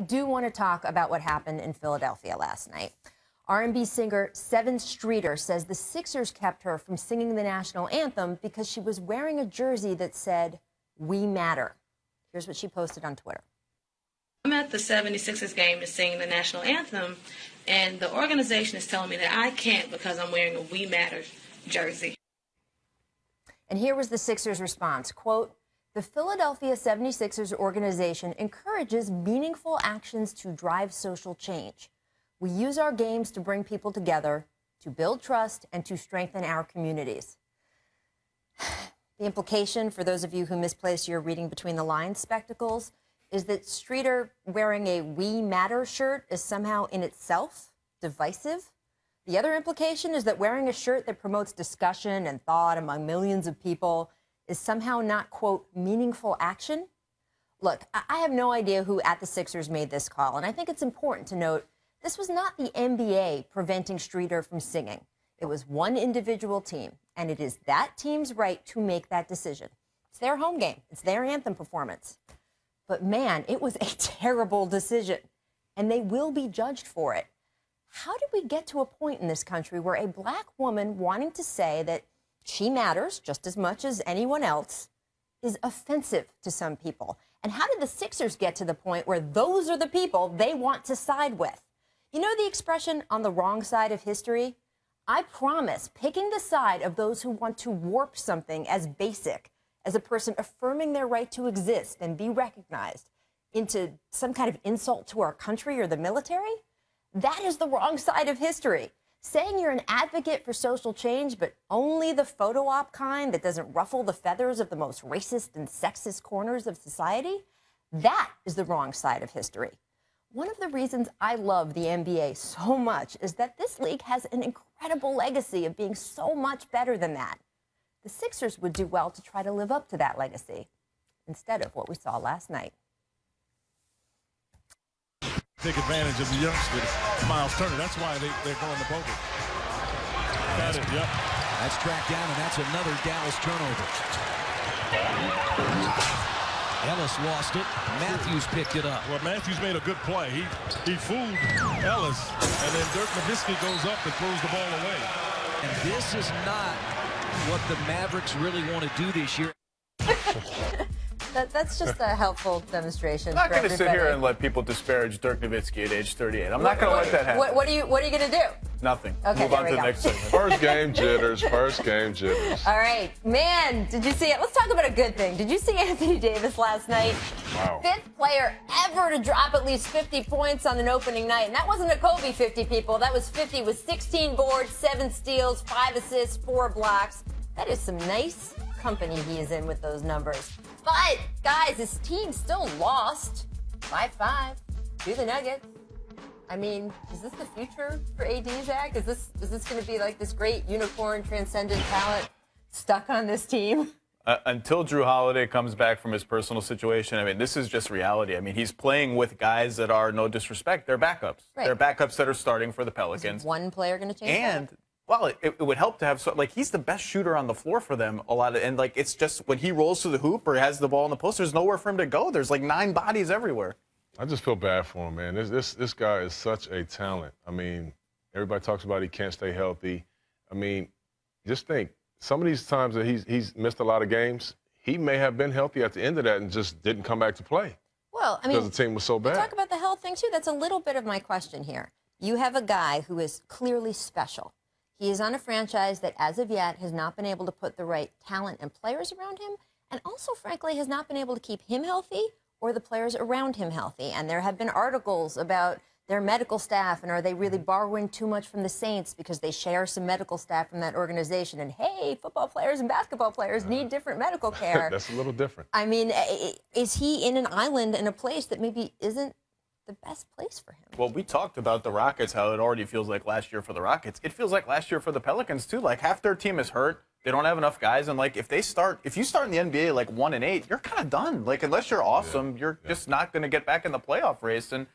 do want to talk about what happened in Philadelphia last night. R&B singer Sevyn says the Sixers kept her from singing the national anthem because she was wearing a jersey that said, "We matter." Here's what she posted on Twitter. I'm at the 76ers game to sing the national anthem, and the organization is telling me that I can't because I'm wearing a "We Matter" jersey. And here was the Sixers' response, quote, "The Philadelphia 76ers organization encourages meaningful actions to drive social change. We use our games to bring people together, to build trust, and to strengthen our communities." The implication, for those of you who misplaced your reading between the lines spectacles, is that Streeter wearing a "We Matter" shirt is somehow in itself divisive. The other implication is that wearing a shirt that promotes discussion and thought among millions of people is somehow not, quote, meaningful action. Look, I have no idea who at the Sixers made this call, and I think it's important to note this was not the NBA preventing Streeter from singing. It was one individual team, and it is that team's right to make that decision. It's their home game. It's their anthem performance. But man, it was a terrible decision, and they will be judged for it. How did we get to a point in this country where a black woman wanting to say that she matters just as much as anyone else is offensive to some people? And how did the Sixers get to the point where those are the people they want to side with? You know the expression, on the wrong side of history? I promise picking the side of those who want to warp something as basic as a person affirming their right to exist and be recognized into some kind of insult to our country or the military, that is the wrong side of history. Saying you're an advocate for social change, but only the photo op kind that doesn't ruffle the feathers of the most racist and sexist corners of society, that is the wrong side of history. One of the reasons I love the NBA so much is that this league has an incredible legacy of being so much better than that. The Sixers would do well to try to live up to that legacy instead of what we saw last night. Take advantage of the youngsters, Miles Turner. That's why they're going to Bogut. Got it, yep. That's tracked down, and that's another Dallas turnover. Ellis lost it. Matthews picked it up. Well, Matthews made a good play. He fooled Ellis, and then Dirk Nowitzki goes up and throws the ball away. And this is not what the Mavericks really want to do this year. That's just a helpful demonstration. I'm not going to sit here and let people disparage Dirk Nowitzki at age 38. I'm not going to let that happen. What are you going to do? Nothing. Okay, move on to the next segment. First game jitters. First game jitters. All right, man, did you see it? Let's talk about a good thing. Did you see Anthony Davis last night? Wow. 5th player ever to drop at least 50 points on an opening night. And that wasn't a Kobe 50, people. That was 50 with 16 boards, 7 steals, 5 assists, 4 blocks. That is some nice company he is in with those numbers. But, guys, his team still lost 5-5 to the Nuggets. I mean, is this the future for AD, Zach? Is this going to be like this great unicorn transcendent talent stuck on this team? Until Drew Holiday comes back from his personal situation, I mean, this is just reality. I mean, he's playing with guys that are, no disrespect, they're backups. Right. They're backups that are starting for the Pelicans. Is one player going to change and that? Well, it would help to have, he's the best shooter on the floor for them a lot. And, it's just when he rolls to the hoop or has the ball in the post, there's nowhere for him to go. There's, 9 bodies everywhere. I just feel bad for him, man. This guy is such a talent. I mean, everybody talks about he can't stay healthy. I mean, just think, some of these times that he's missed a lot of games, he may have been healthy at the end of that and just didn't come back to play. Well, I mean, because the team was so bad. Talk about the health thing, too. That's a little bit of my question here. You have a guy who is clearly special. He is on a franchise that, as of yet, has not been able to put the right talent and players around him, and also, frankly, has not been able to keep him healthy or the players around him healthy. And there have been articles about their medical staff, and are they really borrowing too much from the Saints because they share some medical staff from that organization? And, hey, football players and basketball players need different medical care. That's a little different. I mean, is he in an island in a place that maybe isn't the best place for him? Well, we talked about the Rockets, how it already feels like last year for the Rockets. It feels like last year for the Pelicans, too. Half their team is hurt. They don't have enough guys. And, if you start in the NBA, 1-8, you're kind of done. Unless you're awesome, you're just not going to get back in the playoff race. And,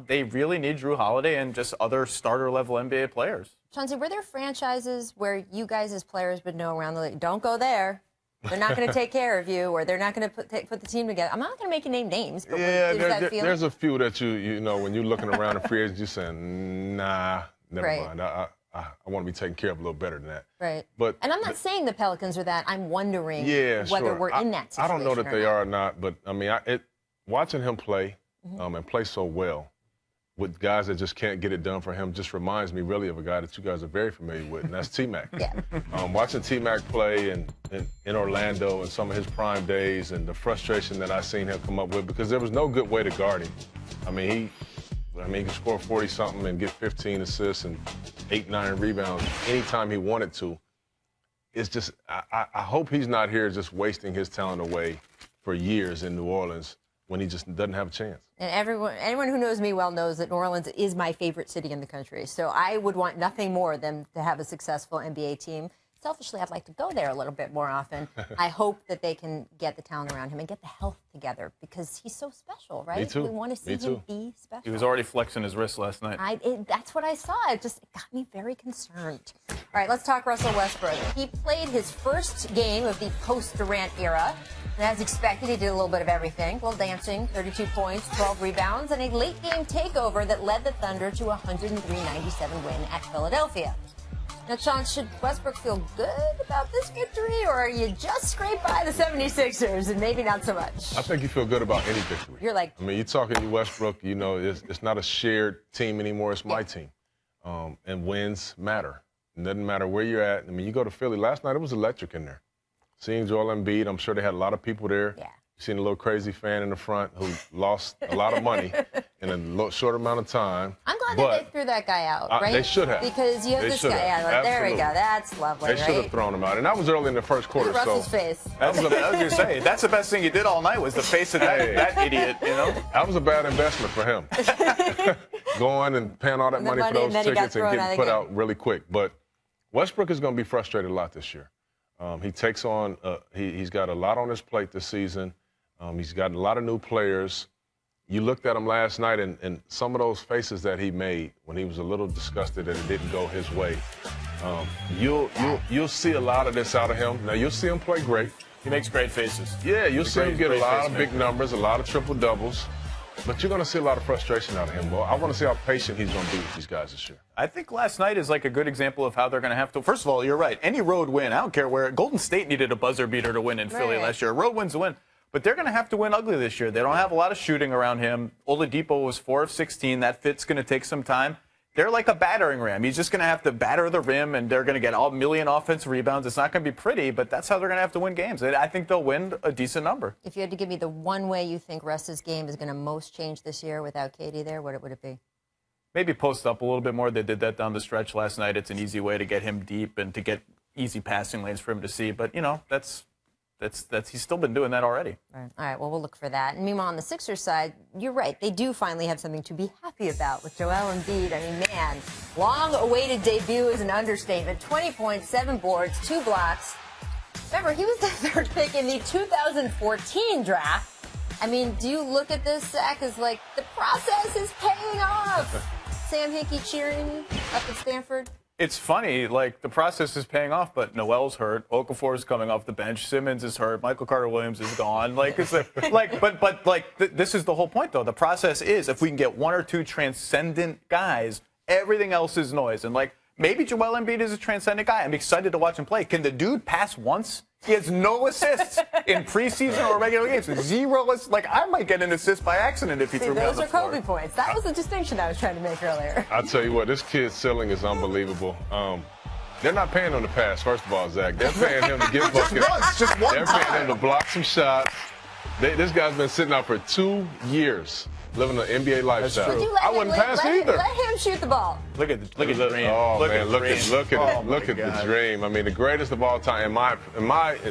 they really need Drew Holiday and just other starter-level NBA players. Chauncey, were there franchises where you guys as players would know around the league, don't go there? they're not going to take care of you, or they're not going to put the team together. I'm not going to make you name names, but Yeah, there's a few that you know when you're looking around the free agents, you're saying, nah, never mind. I want to be taken care of a little better than that. Right. And I'm not saying the Pelicans are that. I'm wondering whether we're in that situation. I don't know that they not. are or not, but I mean, watching him play and play so well with guys that just can't get it done for him just reminds me really of a guy that you guys are very familiar with, and that's T-Mac. Yeah. Watching T-Mac play in Orlando and some of his prime days and the frustration that I've seen him come up with, because there was no good way to guard him. I mean, he could score 40-something and get 15 assists and 8, 9 rebounds anytime he wanted to. It's just, I hope he's not here just wasting his talent away for years in New Orleans when he just doesn't have a chance. And anyone who knows me well knows that New Orleans is my favorite city in the country. So I would want nothing more than to have a successful NBA team. Selfishly, I'd like to go there a little bit more often. I hope that they can get the talent around him and get the health together, because he's so special, right? Me too. We want to see him be special. He was already flexing his wrist last night. That's what I saw. It got me very concerned. All right, let's talk Russell Westbrook. He played his first game of the post-Durant era. And as expected, he did a little bit of everything. A little dancing, 32 points, 12 rebounds, and a late-game takeover that led the Thunder to a 103-97 win at Philadelphia. Now, Sean, should Westbrook feel good about this victory, or are you just scraped by the 76ers and maybe not so much? I think you feel good about any victory. You're like... I mean, you're talking to Westbrook, you know, it's not a shared team anymore. It's my team. And wins matter. It doesn't matter where you're at. I mean, you go to Philly. Last night, it was electric in there. Seeing Joel Embiid, I'm sure they had a lot of people there. Yeah. Seen a little crazy fan in the front who lost a lot of money in a short amount of time. I'm glad that they threw that guy out, right? They should have. Because you have this guy out. There we go. That's lovely, They should have thrown him out. And that was early in the first quarter. Russell's face. I was going to say, that's the best thing he did all night was the face of that idiot, you know? That was a bad investment for him. Going and paying all that money for those tickets and getting put out really quick. But Westbrook is going to be frustrated a lot this year. He takes on, he's got a lot on his plate this season. He's got a lot of new players. You looked at him last night, and some of those faces that he made when he was a little disgusted that it didn't go his way. You'll see a lot of this out of him. Now, you'll see him play great. He makes great faces. Yeah, you'll see him get a lot of big numbers, a lot of triple-doubles. But you're going to see a lot of frustration out of him. Well, I want to see how patient he's going to be with these guys this year. I think last night is like a good example of how they're going to have to. First of all, you're right. Any road win, I don't care where. Golden State needed a buzzer beater to win in Philly last year. A road win's a win. But they're going to have to win ugly this year. They don't have a lot of shooting around him. Oladipo was 4 of 16. That fit's going to take some time. They're like a battering ram. He's just going to have to batter the rim, and they're going to get a million offensive rebounds. It's not going to be pretty, but that's how they're going to have to win games. I think they'll win a decent number. If you had to give me the one way you think Russ's game is going to most change this year without KD there, what would it be? Maybe post up a little bit more. They did that down the stretch last night. It's an easy way to get him deep and to get easy passing lanes for him to see. But, you know, that's he's still been doing that already. All right, well, we'll look for that. And meanwhile, on the Sixers side, you're right. They do finally have something to be happy about with Joel Embiid. I mean, man, long-awaited debut is an understatement. 20 points, 7 boards, 2 blocks. Remember, he was the 3rd pick in the 2014 draft. I mean, do you look at this, Zach, as like the process is paying off? Sam Hinkie cheering up at Stanford. It's funny, like, the process is paying off, but Noel's hurt. Okafor is coming off the bench. Simmons is hurt. Michael Carter-Williams is gone. Like, it's like, this is the whole point, though. The process is if we can get 1 or 2 transcendent guys, everything else is noise. And, like, maybe Joel Embiid is a transcendent guy. I'm excited to watch him play. Can the dude pass once? He has no assists in preseason or regular games. 0 assists. Like, I might get an assist by accident if he threw me on the floor. Those are Kobe points. That was the distinction I was trying to make earlier. I'll tell you what, this kid's ceiling is unbelievable. They're not paying him to pass, first of all, Zach. They're paying him to get buckets. Just one They're paying him to block some shots. This guy's been sitting out for 2 years. Living an NBA lifestyle. I wouldn't pass either. Let him shoot the ball. Look at the dream. Oh, look man, look at God. the dream. I mean, the greatest of all time.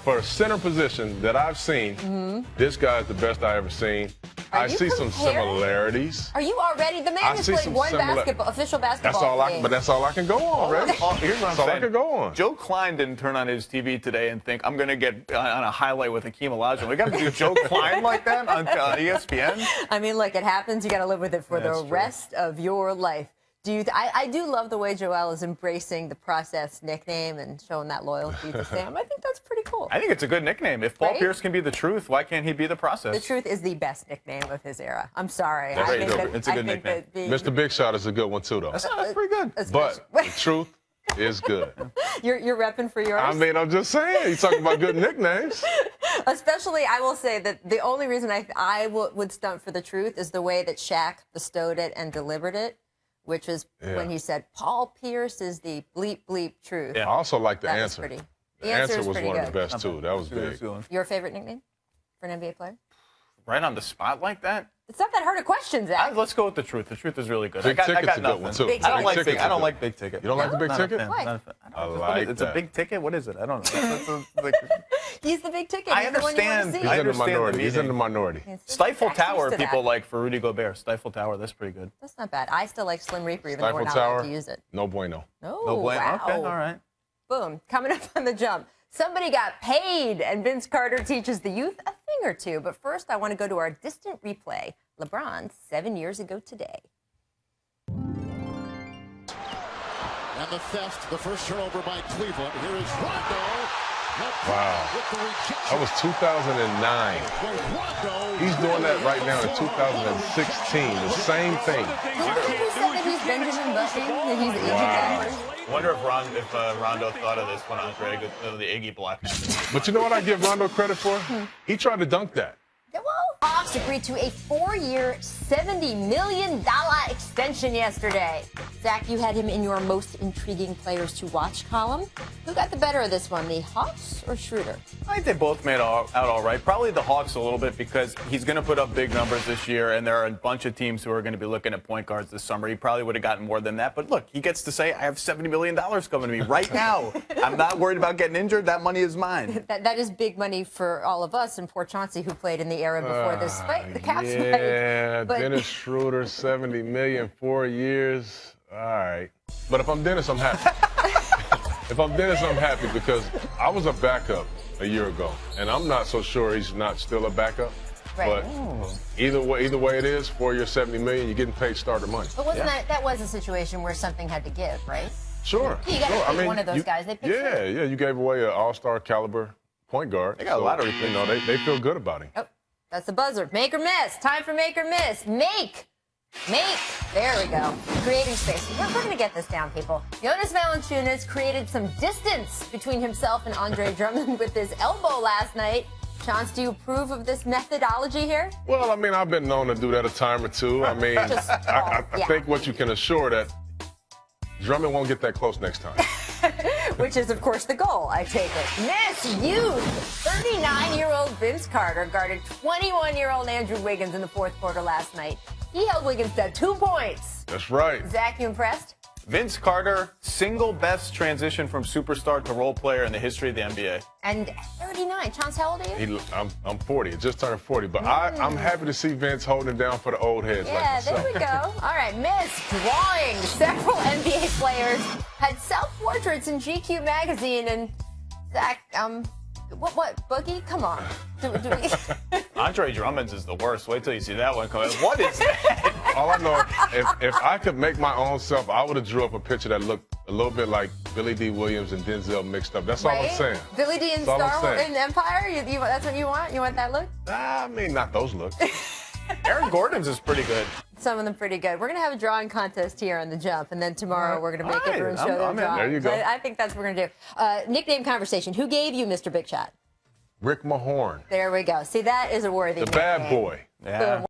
For a center position that I've seen, this guy's the best I've ever seen. I see some similarities. Are you already? The man has played one official basketball game. But that's all I can go on, right? Here's what I'm saying. That's all I can go on. Joe Klein didn't turn on his TV today and think, I'm going to get on a highlight with Hakeem Olajuwon. We got to do Joe Klein like that on ESPN? I mean, look, it happens. You got to live with it for the rest of your life. I do love the way Joel is embracing the process nickname and showing that loyalty to Sam. I think that's pretty cool. I think it's a good nickname. If Paul Right? Pierce can be the truth, why can't he be the process? The Truth is the best nickname of his era. I'm sorry. That's I pretty think good. that, It's a good I think nickname. that being- Mr. Big Shot is a good one too, though. That's pretty good. But the truth is good. You're repping for yours? I mean, I'm just saying. You talking about good nicknames? Especially, I will say that the only reason I would stunt for the Truth is the way that Shaq bestowed it and delivered it, which is when he said, Paul Pierce is the bleep, bleep truth. I also like the That was answer. pretty. The answer is was pretty one of the good. best, too. That was big. Your favorite nickname for an NBA player? Right on the spot like that? It's not that hard a question, Zach. Let's go with the Truth. The Truth is really good. Big I Ticket's got a good nothing. one, too. Big I don't Ticket. like Big big. Ticket's I don't a like good big ticket. You don't like the big Not a ticket? fan. Why? Not a fan. I like It's a that. big ticket. What is it? I don't know. He's the big ticket. I He's the one you want to understand. see. He's I in the understand the minority. He's in the meaning. minority. Stifle Zach's used Tower, to that. people like for Rudy Gobert. Stifle Tower, that's pretty good. That's not bad. I still like Slim Reaper, even though we're Stifle not allowed Tower, to use it. no bueno. Oh, No blame. wow. Okay, all right. Boom. Coming up on the jump. Somebody got paid, and Vince Carter teaches the youth a thing or two. But first, I want to go to our distant replay. LeBron 7 years ago today. And the theft, the first turnover by Cleveland. Here is Rondo. Wow. With the rejection. That was 2009. Rondo. He's doing that right now in 2016. The same thing. Who said that he's Benjamin Button? That he's aging backwards? Wonder if Rondo thought of this when Andre the Iggy block happened. But you know what I give Rondo credit for? He tried to dunk that. Well, Hawks agreed to a 4-year, $70 million extension yesterday. Zach, you had him in your most intriguing players to watch column. Who got the better of this one, the Hawks or Schroeder? I think they both made out all right. Probably the Hawks a little bit because he's going to put up big numbers this year, and there are a bunch of teams who are going to be looking at point guards this summer. He probably would have gotten more than that. But look, he gets to say, I have $70 million coming to me right now. I'm not worried about getting injured. That money is mine. That is big money for all of us, and poor Chauncey, who played in the era before this fight, the Caps fight. Yeah, But- Dennis Schroeder, 70 million, 4 years. All right. But if I'm Dennis, I'm happy. If I'm Dennis, I'm happy because I was a backup a year ago, and I'm not so sure he's not still a backup. Right. But either way it is, 4 years, 70 million, you're getting paid starter money. But wasn't that was a situation where something had to give, right? Sure. You gotta sure. pick one of those guys. They picked Yeah, Schroeder. yeah. You gave away an all-star caliber point guard. They got a lottery pick. You know, they feel good about him. Oh, that's the buzzer. Make or miss. Time for make or miss. Make. There we go. Creating space. We're going to get this down, people. Jonas Valanciunas created some distance between himself and Andre Drummond with his elbow last night. Chance, do you approve of this methodology here? Well, I mean, I've been known to do that a time or two. I mean, Just, I yeah. think what you can assure that Drummond won't get that close next time. Which is, of course, the goal, I take it. Miss youth. 39-year-old Vince Carter guarded 21-year-old Andrew Wiggins in the fourth quarter last night. He held Wiggins to 2 points. That's right. Zach, you impressed? Vince Carter, single best transition from superstar to role player in the history of the NBA. And 39. Chance, how old are you? I'm 40. I just turned 40. But I'm happy to see Vince holding it down for the old heads like Yeah, myself. there we go. All right, Miss Drawing. Several NBA players had self-portraits in GQ magazine, and Zach, what, Boogie? Come on. Do we... Andre Drummond's is the worst. Wait till you see that one coming. What is that? All I know, if I could make my own self, I would have drew up a picture that looked a little bit like Billy D. Williams and Denzel mixed up. That's all I'm saying. Billy D in That's all I'm Star Wars saying. in Empire? That's what you want? You want that look? I mean, not those looks. Aaron Gordon's is pretty good. Some of them pretty good. We're going to have a drawing contest here on the jump, and then tomorrow we're going to make All right. everyone show I'm their in. drawings. There you go. I think that's what we're going to do. Nickname conversation. Who gave you Mr. Big Shot? Rick Mahorn, There we go. See, that is a worthy the bad nickname. boy. Yeah. Boom.